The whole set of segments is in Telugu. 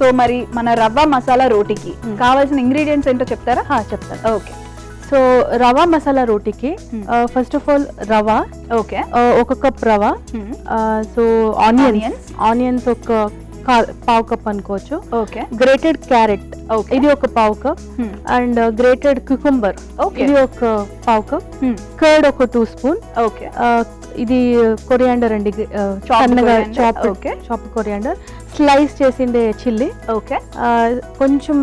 సో మరి మన రవ్వ మసాలా రోటీకి కావాల్సిన ఇంగ్రీడియంట్స్ ఏంటో చెప్తారా? చెప్తాను. ఓకే. సో రవా మసాలా రోటీకి first of all rava, okay, 1 cup rava, so onions ఒక పావు కప్ అనుకోవచ్చు, ఓకే, గ్రేటెడ్ క్యారెట్ ఇది ఒక పావు కప్, అండ్ గ్రేటెడ్ క్యూకంబర్ ఇది ఒక పావు కప్, కర్డ్ ఒక 2 స్పూన్, ఓకే, ఇది కొరియాండర్ అండి, చాప్ కొరియాండర్, స్లైస్ చేసిండే చిల్లీ, ఓకే, కొంచెం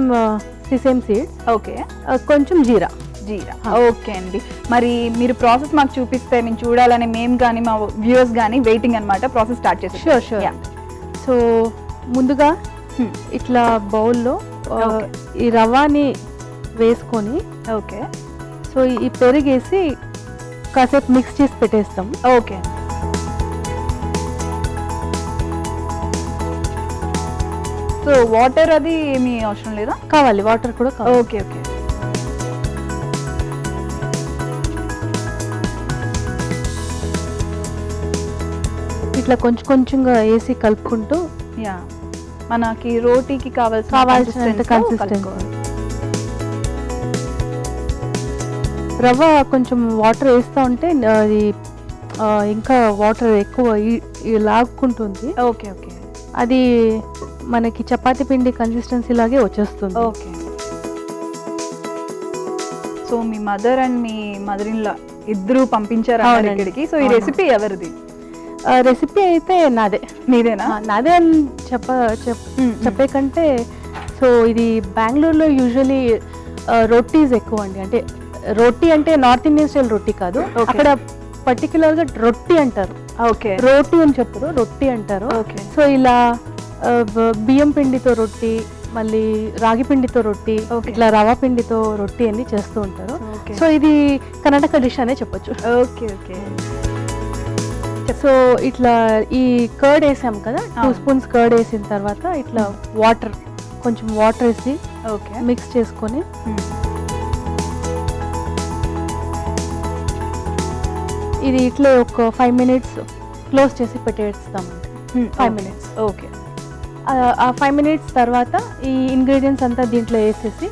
సిసేమ్ సీడ్స్, ఓకే, కొంచెం జీరా. ఓకే అండి. మరి మీరు ప్రాసెస్ మాకు చూపిస్తే మేము చూడాలని మేము కానీ మా వ్యూవర్స్ కానీ వెయిటింగ్ అన్నమాట. ప్రాసెస్ స్టార్ట్ చేసి షూర్. సో ముందుగా ఇట్లా బౌల్లో ఈ రవాని వేసుకొని, ఓకే, సో ఈ పెరిగేసి కాసేపు మిక్స్ చేసి పెట్టేస్తాం. ఓకే. సో వాటర్ అది ఏమీ అవసరం లేదా? కావాలి, వాటర్ కూడా కావాలి. Okay, okay. ఇట్లా కొంచెం కొంచెంగా వేసి కలుపుకుంటూ మనకి రోటీకి కావాల్సినంత కన్సిస్టెన్సీ. రవ్వ కొంచెం వాటర్ వేస్తూ ఉంటే అది ఇంకా వాటర్ ఎక్కువ లాక్కుంటుంది. Okay, okay. అది మనకి చపాతీ పిండి కన్సిస్టెన్సీ లాగే వచ్చేస్తుంది. Okay. So me mother and మీ మదర్ ఇన్ లా ఇద్దరు పంపించారు ఇక్కడికి. సో ఈ రెసిపీ ఎవరిది? రెసిపీ అయితే నాదే. మీదేనా? నాదే అని చెప్పే కంటే, సో ఇది బెంగళూరులో యూజువలీ రొట్టీస్ ఎక్కువ అండి. అంటే రోటీ అంటే నార్త్ ఇండియన్ స్టైల్ రొట్టి కాదు, అక్కడ పర్టికులర్ గా రొట్టి అంటారు. ఓకే, రోటీ అని చెప్పరు, రొట్టి అంటారు. ఓకే. సో ఇలా బియ్యం పిండితో రొట్టి, మళ్ళీ రాగి పిండితో రొట్టి, ఇట్లా రవా పిండితో రొట్టి అన్ని చేస్తూ ఉంటారు. సో ఇది కర్ణాటక డిష్ అనే చెప్పొచ్చు. Okay, okay. సో ఇట్లా ఈ కర్డ్ వేసాం కదా, 2 స్పూన్స్ కర్డ్ వేసిన తర్వాత ఇట్లా కొంచెం వాటర్ వేసి ఓకే మిక్స్ చేసుకొని ఇది ఇట్లా ఒక 5 మినిట్స్ క్లోజ్ చేసి పెట్టేస్తామండి. 5 మినిట్స్. ఓకే. ఆ 5 మినిట్స్ తర్వాత ఈ ఇంగ్రీడియంట్స్ అంతా దీంట్లో వేసేసి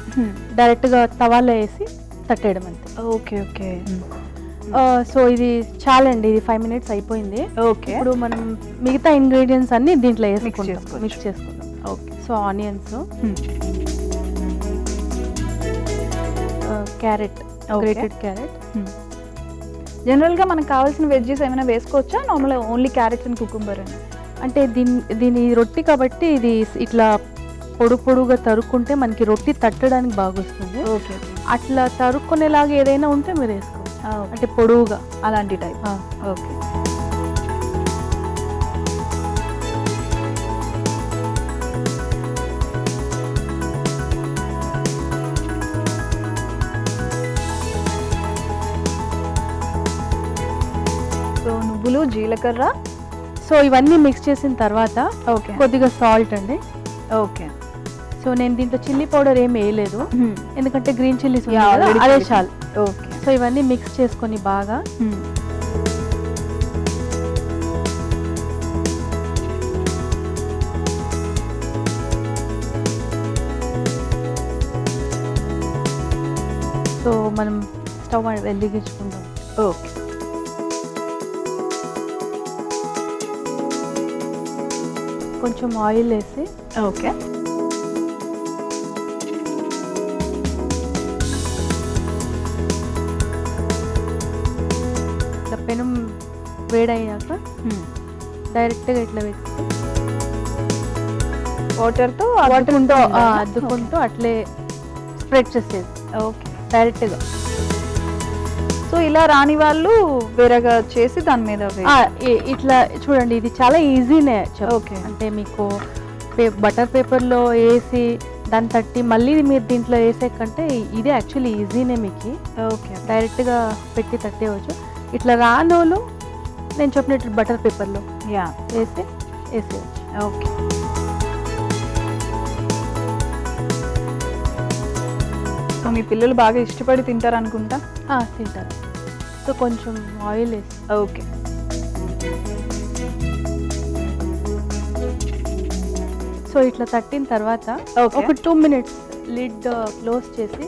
డైరెక్ట్గా తవాలో వేసి తట్టేయడం అంతే. Okay, okay. సో ఇది చాలండి, ఇది 5 మినిట్స్ అయిపోయింది. ఓకే. ఇప్పుడు మనం మిగతా ఇంగ్రీడియంట్స్ అన్ని దీంట్లో మిక్స్ చేసుకుందాం. Okay. So onions, carrot, grated carrot. జనరల్గా మనకు కావాల్సిన వెజ్జెస్ ఏమైనా వేసుకోవచ్చా? నార్మల్గా ఓన్లీ క్యారెట్స్ అండ్ కుకుంబర్ అని? అంటే దీని రొట్టి కాబట్టి ఇది ఇట్లా పొడుగా తరుక్కుంటే మనకి రొట్టి తట్టడానికి బాగా వస్తుంది. ఓకే. అట్లా తరుక్కునేలాగా ఏదైనా ఉంటే మీరు వేసుకోవచ్చు, అంటే పొడువుగా అలాంటి టైప్. ఓకే. సో నువ్వులు, జీలకర్ర, సో ఇవన్నీ మిక్స్ చేసిన తర్వాత ఓకే కొద్దిగా సాల్ట్ అండి. ఓకే. సో నేను దీంట్లో చిల్లీ పౌడర్ ఏం వేయలేదు, ఎందుకంటే గ్రీన్ చిల్లీస్ already అదే చాలు. ఓకే. సో ఇవన్నీ మిక్స్ చేసుకొని బాగా సో మనం స్టవ్ వెలిగించుకుందాం. ఓకే. కొంచెం ఆయిల్ వేసి ఓకే ఇట్లా పెనం వేడయ్యాక డైరెక్ట్గా ఇట్లా వేసి వాటర్తో అద్దుకుంటూ అట్లే స్ప్రెడ్ చేసేది. ఓకే. డైరెక్ట్గా. సో ఇలా రాని వాళ్ళు వేరేగా చేసి దాని మీద ఇట్లా చూడండి, ఇది చాలా ఈజీనే. ఓకే. అంటే మీకు బటర్ పేపర్లో వేసి దాన్ని తట్టి మళ్ళీ మీరు దీంట్లో వేసే కంటే ఇది యాక్చువల్లీ ఈజీనే మీకు. ఓకే. డైరెక్ట్గా పెట్టి తట్టేయవచ్చు. ఇట్లా రానోళ్ళు నేను చెప్పినట్టు బటర్ పేపర్లో వేసేయచ్చు. ఓకే. సో మీ పిల్లలు బాగా ఇష్టపడి తింటారు అనుకుంటా? తింటారు. సో కొంచెం ఆయిల్ వేసి సో ఇట్లా తట్టిన తర్వాత Okay. ఒక 2 minutes లిడ్ క్లోజ్ చేసి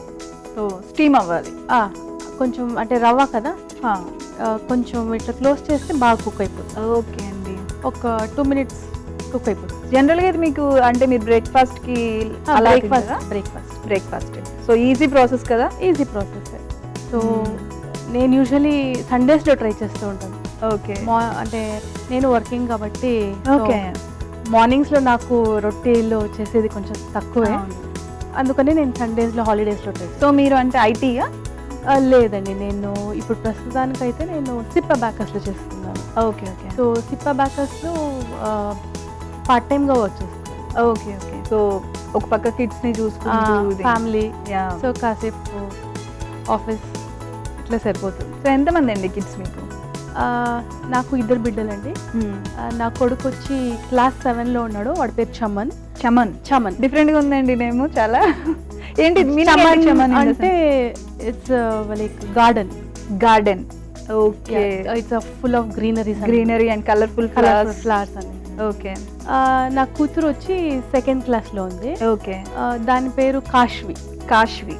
సో స్టీమ్ అవ్వాలి. కొంచెం అంటే రవ్వ కదా, కొంచెం ఇట్లా క్లోజ్ చేస్తే బాగా కుక్ అయిపోతుంది. ఓకే అండి. ఒక 2 minutes కుక్ అయిపోతుంది. జనరల్గా ఇది మీకు అంటే మీరు బ్రేక్ఫాస్ట్కి బ్రేక్ఫాస్ట్ సో ఈజీ ప్రాసెస్ కదా. Easy process. సో నేను యూజువలీ సండేస్లో ట్రై చేస్తూ ఉంటాను. ఓకే. అంటే నేను వర్కింగ్ కాబట్టి ఓకే. మార్నింగ్స్లో నాకు రొట్టెలు చేసేది కొంచెం తక్కువే, అందుకని నేను సండేస్లో హాలిడేస్లో ట్రై. సో మీరు అంటే ఐటీయా? లేదండి, నేను ఇప్పుడు ప్రస్తుతానికైతే నేను సిప్ప బ్యాకర్స్లో చేస్తున్నాను. Okay okay. సో సిప్ప బ్యాకర్స్లో పార్ట్ టైమ్గా వర్క్ చేస్తున్నాను. Okay okay. సో ఒక పక్క కిడ్స్ని చూసుకుంటూ ఫ్యామిలీ, సో కాసేపు ఆఫీస్ ఇట్లా సరిపోతుంది. సో ఎంతమంది అండి కిడ్స్ మీకు? నాకు 2 బిడ్డలండి. నా కొడుకు వచ్చి క్లాస్ 7లో ఉన్నాడు, వాడి పేరు చమన్. చమన్ డిఫరెంట్గా ఉందండి నేమ్ చాలా. ఏంటి చమన్ అంటే it's like garden. Okay. It's full of greenery and colourful flowers అని. ఓకే. నా కూతురు వచ్చి 2nd క్లాస్లో ఉంది. ఓకే. దాని పేరు కాశ్వి.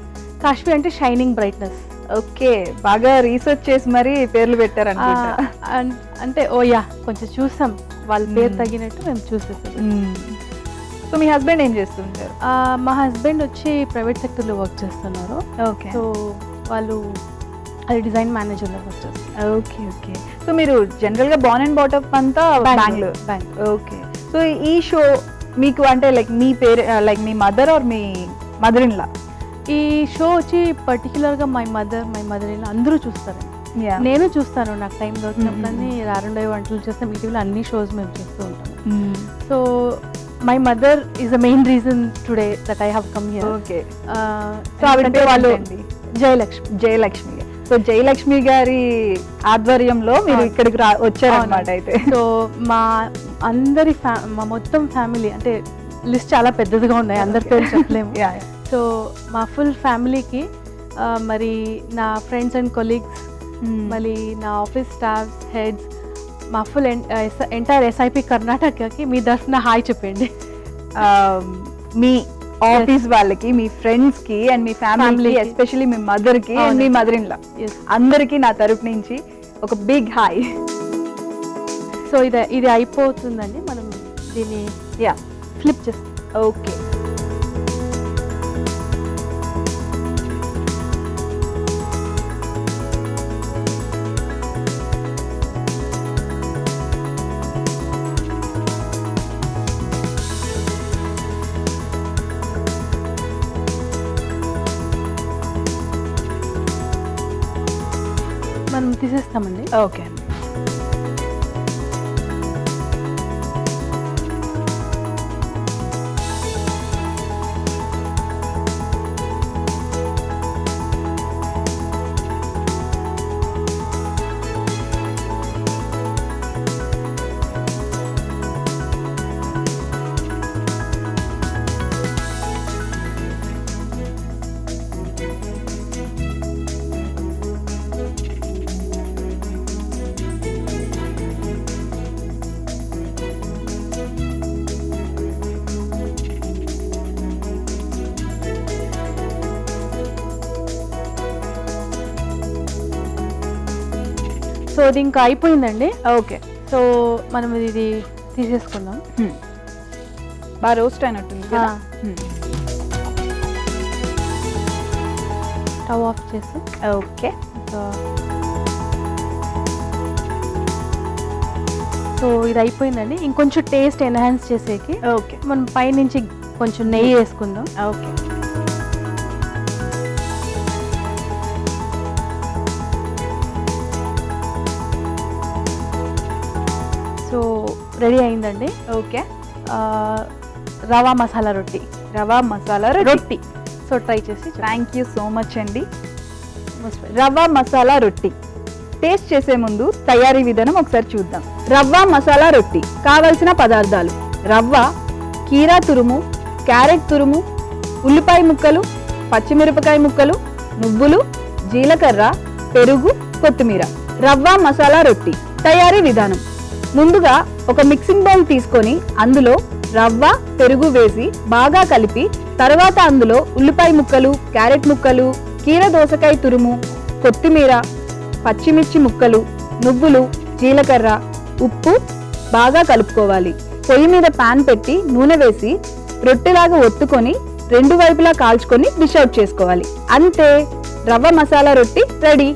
అంటే షైనింగ్ బ్రైట్నెస్. ఓకే. బాగా రీసెర్చ్ చేసి మరి పేర్లు పెట్టారనుకుంటా. అంటే కొంచెం చూసాం, వాళ్ళ పేరు తగినట్టు మేము చూసేసాం. సో మీ హస్బెండ్ ఏం చేస్తుంటారు? మా హస్బెండ్ వచ్చి ప్రైవేట్ సెక్టర్లో వర్క్ చేస్తున్నారు. ఓకే. సో వాళ్ళు అది డిజైన్ మేనేజర్లో వర్క్ చేస్తారు. Okay okay. సో మీరు జనరల్గా బార్న్ అండ్ బాటప్ అంతా బెంగళూరు. ఓకే. సో ఈ షో మీకు అంటే లైక్ మీ పేరు like me mother are me mother in లా? ఈ షో వచ్చి పర్టికులర్గా మై మదర్ ఇన్ లా అందరూ చూస్తారండి. నేను చూస్తాను, నాకు టైం దొరికినప్పుడు రారుండే వంటలు చేస్తాం. ఈటీవీలో అన్ని షోస్ మేము చూస్తూ ఉంటాము. So my mother is the main reason today that I have come here. Okay. So అంటే వాళ్ళు జయలక్ష్మి. సో జయలక్ష్మి గారి ఆధ్వర్యంలో మీరు ఇక్కడికి వచ్చారన్నమాట అయితే. సో మా మొత్తం ఫ్యామిలీ అంటే లిస్ట్ చాలా పెద్దదిగా ఉన్నాయి, అందరి పేరు చెప్పలేము. సో మా ఫుల్ ఫ్యామిలీకి మరి నా ఫ్రెండ్స్ అండ్ కొలీగ్స్, మళ్ళీ నా ఆఫీస్ స్టాఫ్స్, హెడ్స్, మా ఫుల్ ఎంటైర్ ఎస్ఐపి కర్ణాటకకి మీ తరఫున హాయ్ చెప్పండి. మీ ఆఫీస్ వాళ్ళకి, మీ ఫ్రెండ్స్ కి అండ్ మీ ఫ్యామిలీ, ఎస్పెషల్లీ మీ మదర్ కి అండ్ మీ మదర్ ఇన్ లా అందరికి నా తరఫు నుంచి ఒక బిగ్ హాయ్. సో ఇది అయిపోతుందండి, మనం దీన్ని ఫ్లిప్ చేస్తాం. ఓకే. మనం తీసేస్తామండి. ఓకే. సో అది ఇంకా అయిపోయిందండి. ఓకే. సో మనం ఇది తీసేసుకుందాం. బాగా రోస్ట్ అయినట్టుంది కదా. స్టవ్ ఆఫ్ చేసి. ఓకే. సో ఇది అయిపోయిందండి. ఇంకొంచెం టేస్ట్ ఎన్హాన్స్ చేసేకి ఓకే మనం పైనుంచి కొంచెం నెయ్యి వేసుకుందాం. ఓకే. సో రెడీ అయిందండి. ఓకే. రవా మసాలా రొట్టి. సో ట్రై చేసి. థ్యాంక్ యూ సో మచ్ అండి. రవ్వ మసాలా రొట్టి టేస్ట్ చేసే ముందు తయారీ విధానం ఒకసారి చూద్దాం. రవ్వ మసాలా రొట్టి కావలసిన పదార్థాలు: రవ్వ, కీరా తురుము, క్యారెట్ తురుము, ఉల్లిపాయ ముక్కలు, పచ్చిమిరపకాయ ముక్కలు, నువ్వులు, జీలకర్ర, పెరుగు, కొత్తిమీర. రవ్వ మసాలా రొట్టి తయారీ విధానం: ముందుగా ఒక మిక్సింగ్ బౌల్ తీసుకొని అందులో రవ్వ, పెరుగు వేసి బాగా కలిపి తర్వాత అందులో ఉల్లిపాయ ముక్కలు, క్యారెట్ ముక్కలు, కీర దోసకాయ తురుము, కొత్తిమీర, పచ్చిమిర్చి ముక్కలు, నువ్వులు, జీలకర్ర, ఉప్పు బాగా కలుపుకోవాలి. పొయ్యి మీద పాన్ పెట్టి నూనె వేసి రొట్టెలాగా ఒత్తుకొని 2 వైపులా కాల్చుకొని డిష్ అవుట్ చేసుకోవాలి. అంతే, రవ్వ మసాలా రొట్టి రెడీ.